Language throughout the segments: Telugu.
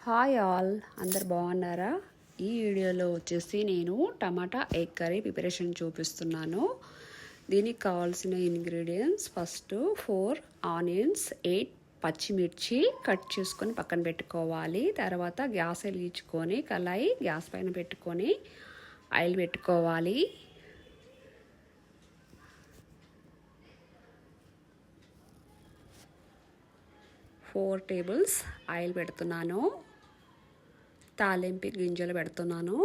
హాయ్ ఆల్, అందరు బాగున్నారా? ఈ వీడియోలో వచ్చేసి నేను టమాటా ఎగ్ కర్రీ ప్రిపరేషన్ చూపిస్తున్నాను. దీనికి కావాల్సిన ఇంగ్రీడియంట్స్: ఫస్ట్ 4 ఆనియన్స్, 8 పచ్చిమిర్చి కట్ చేసుకొని పక్కన పెట్టుకోవాలి. తర్వాత గ్యాస్ వెలిగించుకొని కళాయి గ్యాస్ పైన పెట్టుకొని ఆయిల్ పెట్టుకోవాలి. ఫోర్ టేబుల్స్ ఆయిల్ పెడుతున్నాను. తాలింపు గింజలు పెడుతున్నాను.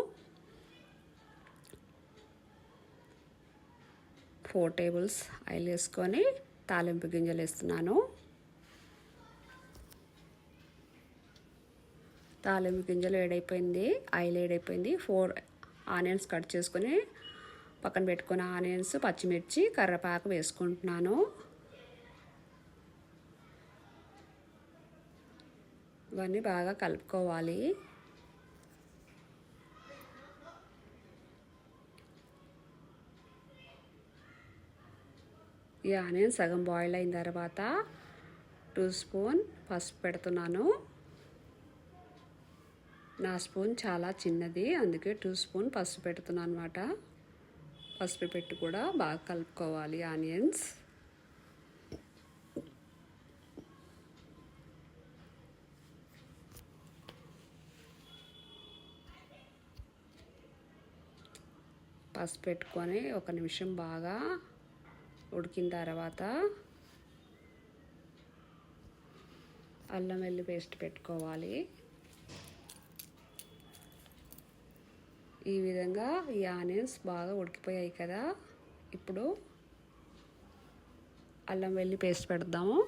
4 టేబుల్స్ ఆయిల్ వేసుకొని తాలింపు గింజలు వేస్తున్నాను. తాలింపు గింజలు వేడైపోయింది, ఆయిల్ వేడైపోయింది. 4 ఆనియన్స్ కట్ చేసుకొని పక్కన పెట్టుకున్న ఆనియన్స్, పచ్చిమిర్చి, కరివేపాకు వేసుకుంటున్నాను. ఇవన్నీ బాగా కలుపుకోవాలి. ఈ ఆనియన్ సగం బాయిల్ అయిన తర్వాత 2 స్పూన్ పసుపు పెడుతున్నాను. నా స్పూన్ చాలా చిన్నది, అందుకే 2 స్పూన్ పసుపు పెడుతున్నాను అన్నమాట. పసుపు పెట్టి కూడా బాగా కలుపుకోవాలి ఆనియన్స్. పసుపు పెట్టుకొని 1 నిమిషం బాగా ఉడికిన తర్వాత అల్లం వెల్లుల్లి పేస్ట్ పెట్టుకోవాలి. ఈ విధంగా ఈ ఆనియన్స్ బాగా ఉడికిపోయాయి కదా, ఇప్పుడు అల్లం వెల్లుల్లి పేస్ట్ పెడదాము.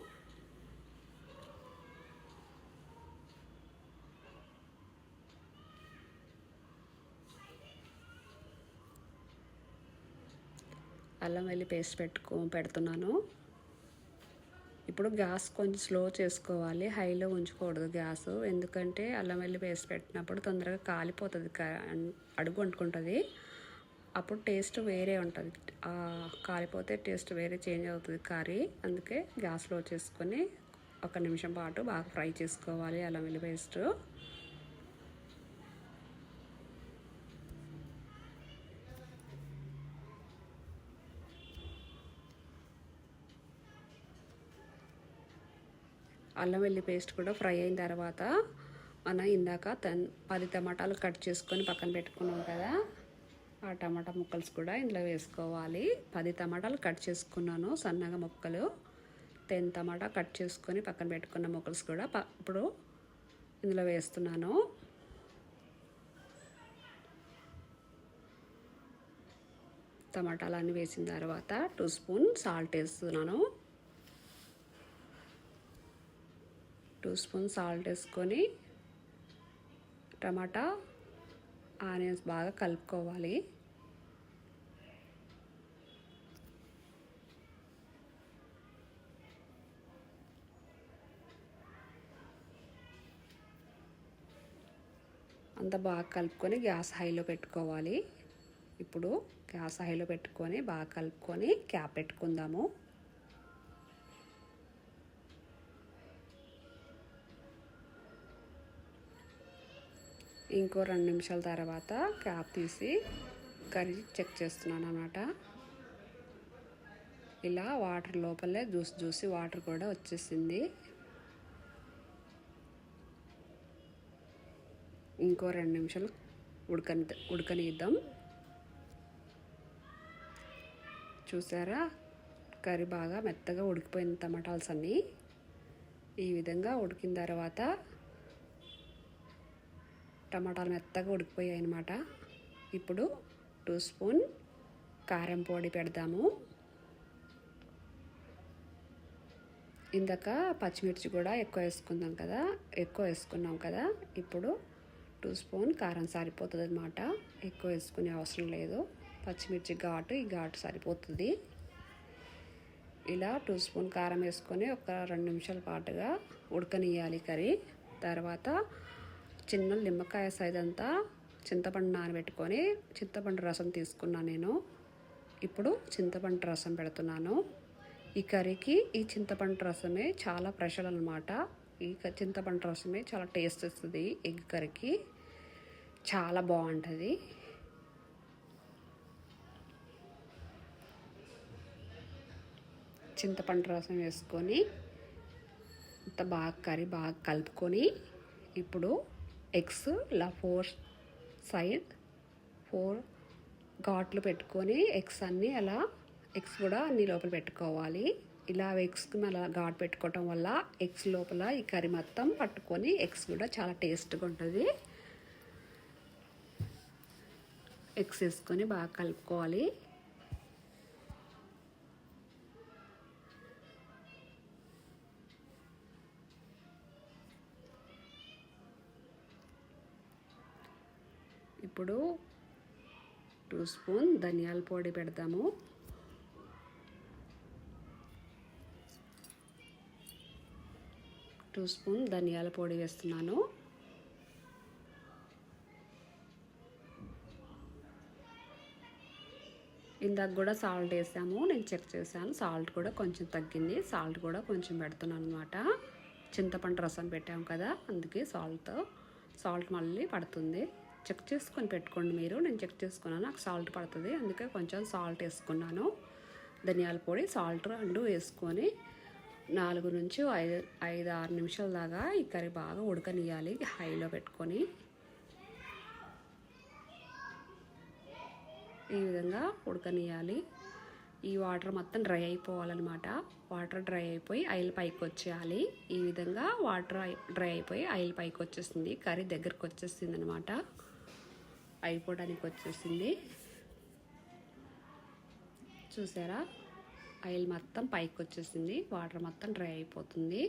అల్లం వెల్లుల్లి పేస్ట్ పెడుతున్నాను. ఇప్పుడు గ్యాస్ కొంచెం స్లో చేసుకోవాలి, హైలో ఉంచకూడదు గ్యాస్. ఎందుకంటే అల్లం వెల్లుల్లి పేస్ట్ పెట్టినప్పుడు తొందరగా కాలిపోతుంది, అడుగు అంటుకుంటుంది. అప్పుడు టేస్ట్ వేరే ఉంటుంది, కాలిపోతే టేస్ట్ వేరే చేంజ్ అవుతుంది కర్రీ. అందుకే గ్యాస్ స్లో చేసుకొని 1 నిమిషం పాటు బాగా ఫ్రై చేసుకోవాలి అల్లం వెల్లుల్లి పేస్ట్. అల్లం వెల్లుల్లి పేస్ట్ కూడా ఫ్రై అయిన తర్వాత మనం ఇందాక 10 టమాటాలు కట్ చేసుకొని పక్కన పెట్టుకున్నాం కదా, ఆ టమాటా ముక్కలు కూడా ఇందులో వేసుకోవాలి. 10 టమాటాలు కట్ చేసుకున్నాను సన్నగా ముక్కలు. 10 టమాటా కట్ చేసుకొని పక్కన పెట్టుకున్న ముక్కలు కూడా ఇప్పుడు ఇందులో వేస్తున్నాను. టమాటాలన్నీ వేసిన తర్వాత 2 స్పూన్ సాల్ట్ వేస్తున్నాను. 2 స్పూన్ సాల్ట్ వేసుకొని టమాటా ఆనియన్స్ బాగా కలుపుకోవాలి. అంతా బాగా కలుపుకొని గ్యాస్ హైలో పెట్టుకోవాలి. ఇప్పుడు గ్యాస్ హైలో పెట్టుకొని బాగా కలుపుకొని క్యాప్ పెట్టుకుందాము. ఇంకో 2 నిమిషాల తర్వాత క్యాప్ తీసి కర్రీ చెక్ చేస్తున్నాను అన్నమాట. ఇలా వాటర్ లోపలే జ్యూసి వాటర్ కూడా వచ్చేసింది. ఇంకో 2 నిమిషాలు ఉడకనిద్దాం. చూసారా, కర్రీ బాగా మెత్తగా ఉడికిపోయిన టమాటాల్స్ అన్నీ. ఈ విధంగా ఉడికిన తర్వాత టమాటాలు మెత్తగా ఉడికిపోయాయి అన్నమాట. ఇప్పుడు 2 స్పూన్ కారం పొడి పెడదాము. ఇందాక పచ్చిమిర్చి కూడా ఎక్కువ వేసుకున్నాం కదా, ఇప్పుడు 2 స్పూన్ కారం సరిపోతుంది అన్నమాట. ఎక్కువ వేసుకునే అవసరం లేదు, పచ్చిమిర్చి ఈ ఘాటు సరిపోతుంది. ఇలా 2 స్పూన్ కారం వేసుకొని ఒక 2 నిమిషాల పాటుగా ఉడకనియాలి కర్రీ. తర్వాత చిన్న నిమ్మకాయ సైజ్ అంతా చింతపండు నానబెట్టుకొని చింతపండు రసం తీసుకున్నాను నేను. ఇప్పుడు చింతపండు రసం పెడుతున్నాను. ఈ కర్రీకి ఈ చింతపండు రసమే చాలా స్పెషల్ అన్నమాట. ఈ చింతపండు రసమే చాలా టేస్ట్ వస్తుంది ఎగ్ కర్రీకి, చాలా బాగుంటుంది. చింతపండు రసం వేసుకొని అంత బాగా కర్రీ బాగా కలుపుకొని ఇప్పుడు ఎగ్స్ ఇలా 4 ఘాట్లు పెట్టుకొని ఎగ్స్ అన్నీ అలా ఎగ్స్ కూడా అన్ని లోపల పెట్టుకోవాలి. ఇలా ఎగ్స్కి అలా ఘాటు పెట్టుకోవటం వల్ల ఎగ్స్ లోపల ఈ కర్రీ మొత్తం పట్టుకొని ఎగ్స్ కూడా చాలా టేస్ట్గా ఉంటుంది. ఎగ్స్ వేసుకొని బాగా కలుపుకోవాలి. ఇప్పుడు 2 స్పూన్ ధనియాల పొడి పెడదాము. టూ స్పూన్ ధనియాల పొడి వేస్తున్నాను. ఇందాక కూడా సాల్ట్ వేసాము, నేను చెక్ చేశాను, సాల్ట్ కూడా కొంచెం తగ్గింది. సాల్ట్ కూడా కొంచెం పెడుతున్నాను అనమాట. చింతపండు రసం పెట్టాము కదా, అందుకే సాల్ట్ మళ్ళీ పడుతుంది. చెక్ చేసుకొని పెట్టుకోండి మీరు. నేను చెక్ చేసుకున్నాను, నాకు సాల్ట్ పడుతుంది, అందుకే కొంచెం సాల్ట్ వేసుకున్నాను. ధనియాల పొడి సాల్ట్ 2 వేసుకొని 4 నుంచి 5-6 నిమిషాల దాకా ఈ కర్రీ బాగా ఉడకనియాలి హైలో పెట్టుకొని. ఈ విధంగా ఉడకనియాలి. ఈ వాటర్ మొత్తం డ్రై అయిపోవాలన్నమాట. వాటర్ డ్రై అయిపోయి ఆయిల్ పైకి వచ్చేయాలి. ఈ విధంగా వాటర్ డ్రై అయిపోయి ఆయిల్ పైకి వచ్చేసింది, కర్రీ దగ్గరకు వచ్చేసింది అనమాట, అయిపోవడానికి వచ్చేసింది. చూసారా, ఆయిల్ మొత్తం పైకి వచ్చేసింది, వాటర్ మొత్తం డ్రై అయిపోతుంది.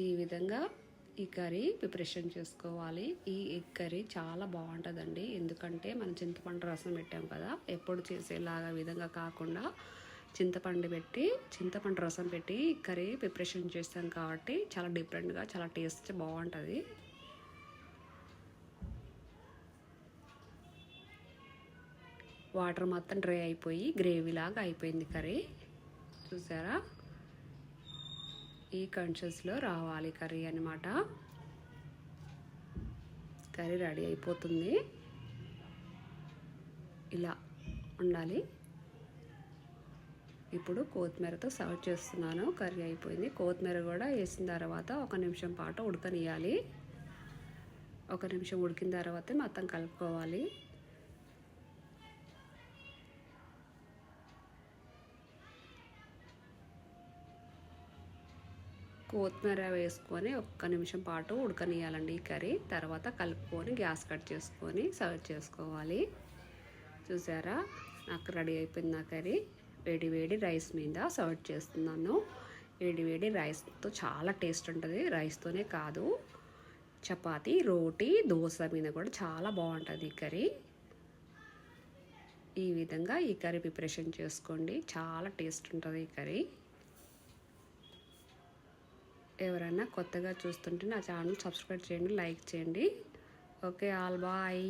ఈ విధంగా ఈ కర్రీ ప్రిపరేషన్ చేసుకోవాలి. ఈ ఎగ్ కర్రీ చాలా బాగుంటుందండి, ఎందుకంటే మనం చింతపండు రసం పెట్టాం కదా, ఎప్పుడు చేసేలాగా విధంగా కాకుండా చింతపండు రసం పెట్టి కర్రీ ప్రిపరేషన్ చేస్తాం కాబట్టి చాలా డిఫరెంట్గా చాలా టేస్ట్ బాగుంటుంది. వాటర్ మొత్తం డ్రై అయిపోయి గ్రేవీ లాగా అయిపోయింది కర్రీ. చూసారా, ఈ కన్షన్స్లో రావాలి కర్రీ అనమాట. కర్రీ రెడీ అయిపోతుంది, ఇలా ఉండాలి. ఇప్పుడు కొత్తిమీరతో సర్వ్ చేస్తున్నాను. కర్రీ అయిపోయింది. కొత్తిమీర కూడా వేసిన తర్వాత 1 నిమిషం పాటు ఉడకనియాలి. 1 నిమిషం ఉడికిన తర్వాత మొత్తం కలుపుకోవాలి. కొత్తిమీర వేసుకొని 1 నిమిషం పాటు ఉడకనియాలండి ఈ కర్రీ. తర్వాత కలుపుకొని గ్యాస్ కట్ చేసుకొని సర్వ్ చేసుకోవాలి. చూసారా, నాకు రెడీ అయిపోయింది నా కర్రీ. వేడి రైస్ మీద సర్వ్ చేస్తున్నాను. వేడి రైస్తో చాలా టేస్ట్ ఉంటుంది. రైస్తోనే కాదు, చపాతీ, రోటీ, దోశ మీద కూడా చాలా బాగుంటుంది ఈ కర్రీ. ఈ విధంగా ఈ కర్రీ ప్రిపరేషన్ చేసుకోండి, చాలా టేస్ట్ ఉంటుంది ఈ కర్రీ. ఎవరైనా కొత్తగా చూస్తుంటే నా ఛానల్ సబ్స్క్రైబ్ చేయండి, లైక్ చేయండి. Okay, all bye.